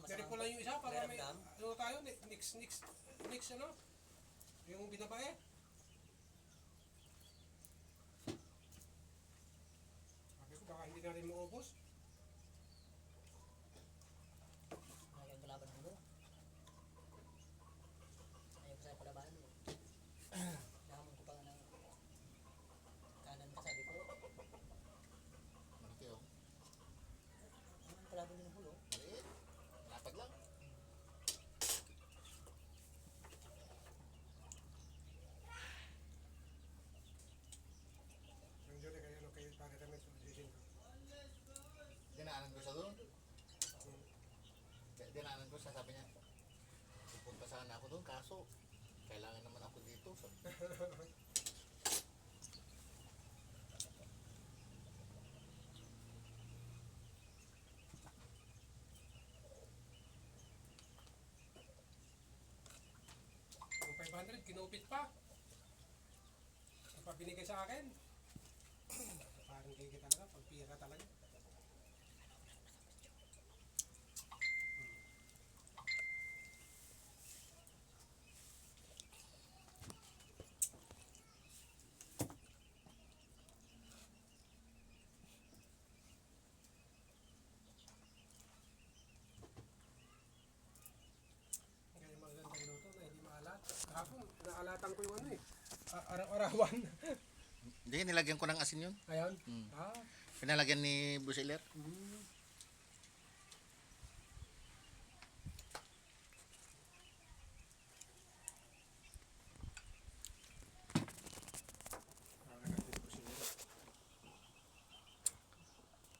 Dari ko lang yung isa para may ano tayo, next ano? Yung binabae. Sabi ko baka hindi na rin maubos. Ngayon kalaban mo. Ayaw ko sa palaban mo. Nahamon ko pa nga ng kanan ka sabi ko. Malaki oh. Ang kalaban ng hulo. Maliit. Lapag lang. Yung dyan kayo ano kayo para kami sulisin ko. Dinaanan ko siya doon. Dinaanan ko siya, sabi niya. Pupunta sana ako doon, kaso kailangan naman ako dito. So, Yung 500, kinupit pa. Yung pa binigay sa akin. Parang gigi talaga, pagpira talaga. Kaya magandang luto na hindi maalat. Kahapon, naalatan ko yung ano eh. Araw-arawan. hindi, nilagyan ko ng asin yun. Ayan. Hmm. Ah. Pinalagyan ni Busiler. Mm.